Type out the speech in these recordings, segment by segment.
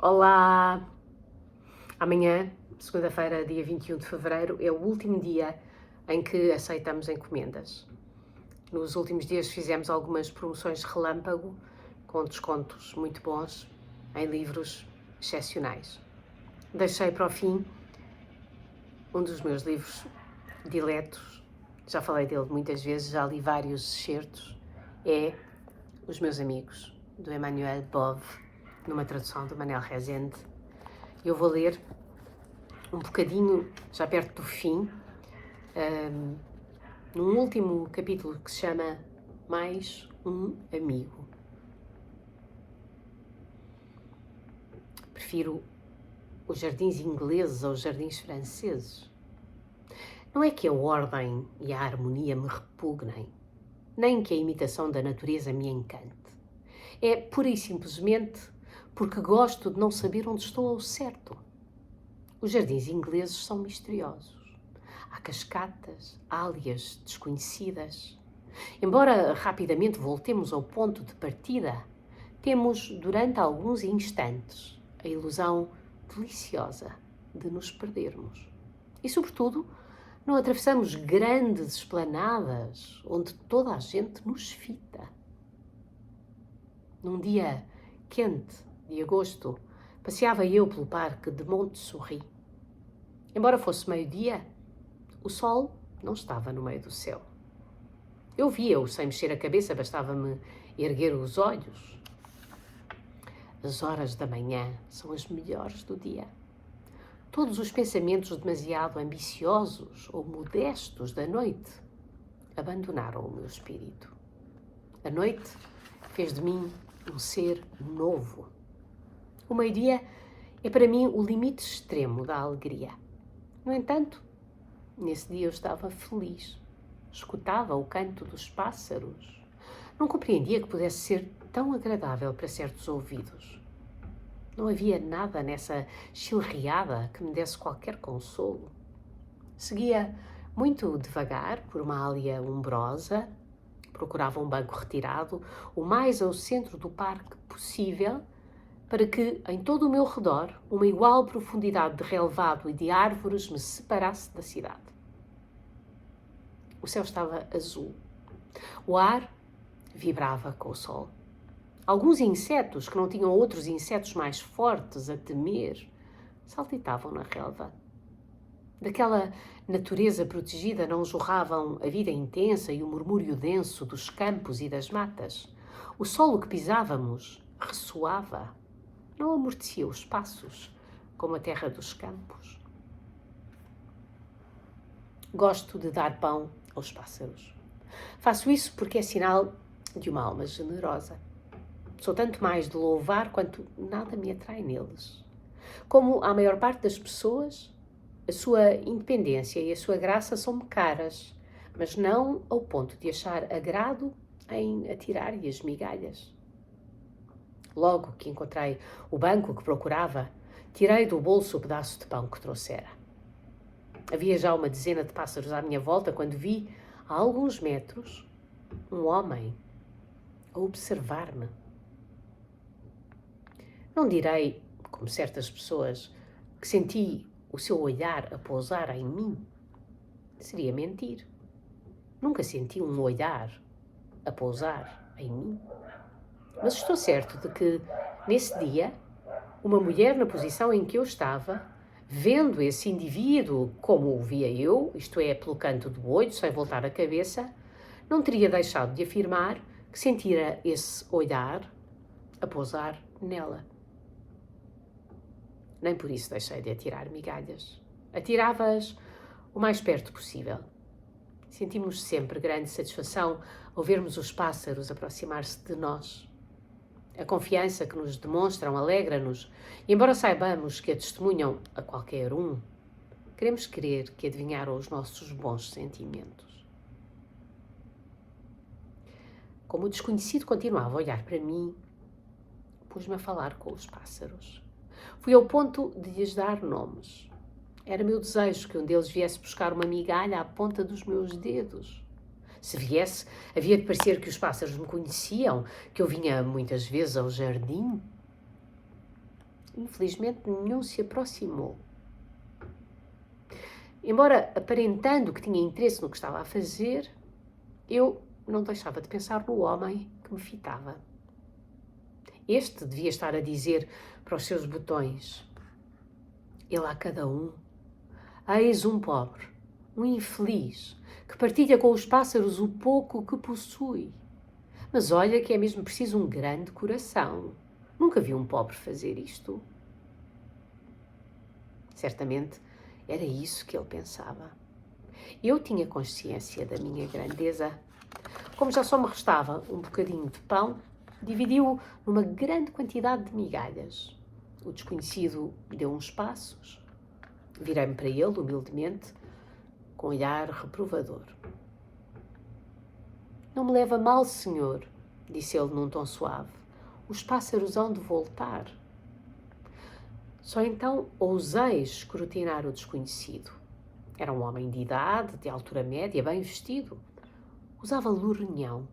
Olá! Amanhã, segunda-feira, dia 21 de fevereiro, é o último dia em que aceitamos encomendas. Nos últimos dias fizemos algumas promoções relâmpago, com descontos muito bons, em livros excepcionais. Deixei para o fim um dos meus livros diletos, já falei dele muitas vezes, já li vários excertos, é Os Meus Amigos, do Emmanuel Bove, numa tradução do Manel Rezende. Eu vou ler um bocadinho, já perto do fim, num último capítulo que se chama Mais um Amigo. Prefiro os jardins ingleses aos jardins franceses. Não é que a ordem e a harmonia me repugnem, nem que a imitação da natureza me encante. É pura e simplesmente porque gosto de não saber onde estou ao certo. Os jardins ingleses são misteriosos. Há cascatas, álias desconhecidas. Embora rapidamente voltemos ao ponto de partida, temos, durante alguns instantes, a ilusão deliciosa de nos perdermos. E, sobretudo, não atravessamos grandes esplanadas onde toda a gente nos fita. Num dia quente de agosto, passeava eu pelo parque de Monte-Souris. Embora fosse meio-dia, o sol não estava no meio do céu. Eu via-o sem mexer a cabeça, bastava-me erguer os olhos. As horas da manhã são as melhores do dia. Todos os pensamentos demasiado ambiciosos ou modestos da noite abandonaram o meu espírito. A noite fez de mim um ser novo. O meio-dia é para mim o limite extremo da alegria. No entanto, nesse dia eu estava feliz. Escutava o canto dos pássaros. Não compreendia que pudesse ser tão agradável para certos ouvidos. Não havia nada nessa chilreada que me desse qualquer consolo. Seguia muito devagar por uma alea umbrosa, procurava um banco retirado, o mais ao centro do parque possível, para que, em todo o meu redor, uma igual profundidade de relevado e de árvores me separasse da cidade. O céu estava azul. O ar vibrava com o sol. Alguns insetos, que não tinham outros insetos mais fortes a temer, saltitavam na relva. Daquela natureza protegida não jorravam a vida intensa e o murmúrio denso dos campos e das matas. O solo que pisávamos ressoava, não amortecia os passos, como a terra dos campos. Gosto de dar pão aos pássaros. Faço isso porque é sinal de uma alma generosa. Sou tanto mais de louvar quanto nada me atrai neles. Como a maior parte das pessoas, a sua independência e a sua graça são-me caras, mas não ao ponto de achar agrado em atirar-lhe as migalhas. Logo que encontrei o banco que procurava, tirei do bolso o pedaço de pão que trouxera. Havia já uma dezena de pássaros à minha volta quando vi, a alguns metros, um homem a observar-me. Não direi, como certas pessoas, que senti o seu olhar a pousar em mim. Seria mentir. Nunca senti um olhar a pousar em mim. Mas estou certo de que, nesse dia, uma mulher na posição em que eu estava, vendo esse indivíduo como o via eu, isto é, pelo canto do olho, sem voltar a cabeça, não teria deixado de afirmar que sentira esse olhar a pousar nela. Nem por isso deixei de atirar migalhas. Atirava-as o mais perto possível. Sentimos sempre grande satisfação ao vermos os pássaros aproximar-se de nós. A confiança que nos demonstram alegra-nos, e embora saibamos que a testemunham a qualquer um, queremos crer que adivinharam os nossos bons sentimentos. Como o desconhecido continuava a olhar para mim, pus-me a falar com os pássaros. Fui ao ponto de lhes dar nomes. Era meu desejo que um deles viesse buscar uma migalha à ponta dos meus dedos. Se viesse, havia de parecer que os pássaros me conheciam, que eu vinha muitas vezes ao jardim. Infelizmente, nenhum se aproximou. Embora aparentando que tinha interesse no que estava a fazer, eu não deixava de pensar no homem que me fitava. Este devia estar a dizer para os seus botões: ele a cada um, eis um pobre, um infeliz, que partilha com os pássaros o pouco que possui. Mas olha que é mesmo preciso um grande coração. Nunca vi um pobre fazer isto. Certamente era isso que ele pensava. Eu tinha consciência da minha grandeza. Como já só me restava um bocadinho de pão, dividi-o numa grande quantidade de migalhas. O desconhecido deu uns passos. Virei-me para ele, humildemente, com um olhar reprovador. Não me leva a mal, senhor, disse ele num tom suave. Os pássaros hão de voltar. Só então ousei escrutinar o desconhecido. Era um homem de idade, de altura média, bem vestido. Usava lourinhão.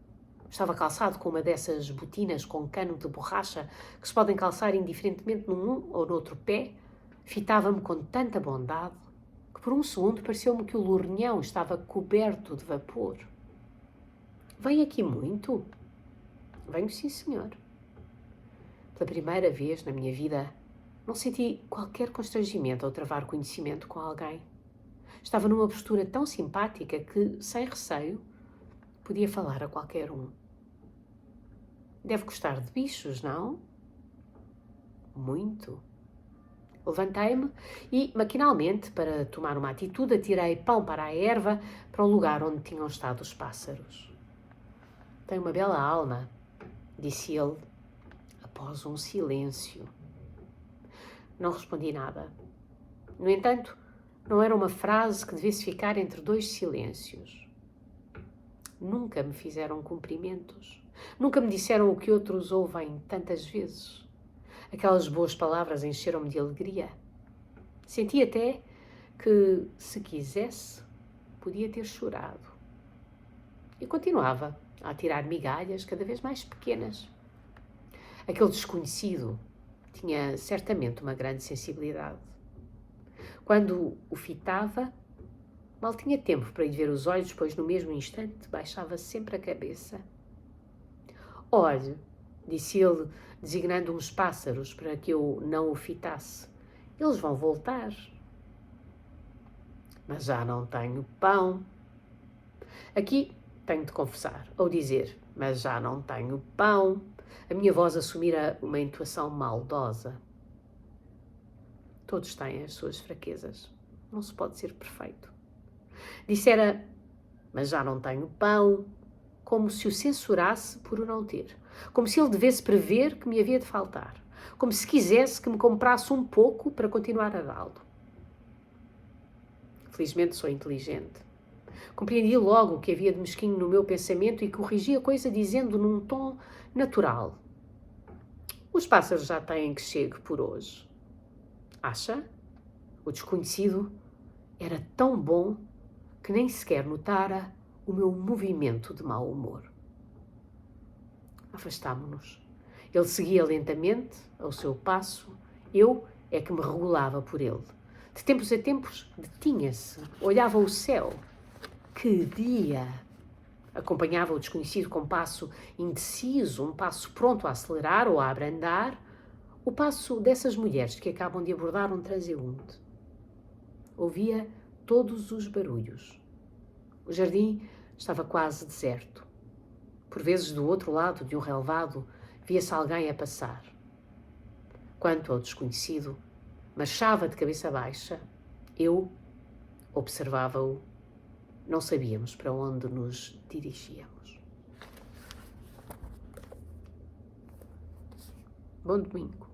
Estava calçado com uma dessas botinas com cano de borracha que se podem calçar indiferentemente num ou noutro pé. Fitava-me com tanta bondade que por um segundo pareceu-me que o lourinhão estava coberto de vapor. Vem aqui muito? Venho, sim, senhor. Pela primeira vez na minha vida, não senti qualquer constrangimento ao travar conhecimento com alguém. Estava numa postura tão simpática que, sem receio, podia falar a qualquer um. Deve gostar de bichos, não? Muito. Levantei-me e, maquinalmente, para tomar uma atitude, atirei pão para a erva, para o lugar onde tinham estado os pássaros. Tem uma bela alma, disse ele, após um silêncio. Não respondi nada. No entanto, não era uma frase que devesse ficar entre dois silêncios. Nunca me fizeram cumprimentos. Nunca me disseram o que outros ouvem tantas vezes. Aquelas boas palavras encheram-me de alegria. Senti até que, se quisesse, podia ter chorado. E continuava a tirar migalhas cada vez mais pequenas. Aquele desconhecido tinha certamente uma grande sensibilidade. Quando o fitava, mal tinha tempo para lhe ver os olhos, pois no mesmo instante baixava sempre a cabeça. Olhe, disse ele, designando uns pássaros para que eu não o fitasse. Eles vão voltar. Mas já não tenho pão. Aqui tenho de confessar, ou dizer, mas já não tenho pão. A minha voz assumira uma entoação maldosa. Todos têm as suas fraquezas. Não se pode ser perfeito. Dissera, mas já não tenho pão, como se o censurasse por o não ter. Como se ele devesse prever que me havia de faltar. Como se quisesse que me comprasse um pouco para continuar a dá-lo. Felizmente sou inteligente. Compreendi logo o que havia de mesquinho no meu pensamento e corrigi a coisa dizendo num tom natural. Os pássaros já têm que chegue por hoje. Acha? O desconhecido era tão bom que nem sequer notara o meu movimento de mau humor. Afastámo-nos. Ele seguia lentamente, ao seu passo, eu é que me regulava por ele. De tempos a tempos, detinha-se, olhava o céu. Que dia! Acompanhava o desconhecido com um passo indeciso, um passo pronto a acelerar ou a abrandar, o passo dessas mulheres que acabam de abordar um transeunte. Ouvia todos os barulhos. O jardim estava quase deserto. Por vezes, do outro lado de um relvado, via-se alguém a passar. Quanto ao desconhecido, marchava de cabeça baixa. Eu observava-o. Não sabíamos para onde nos dirigíamos. Bom domingo.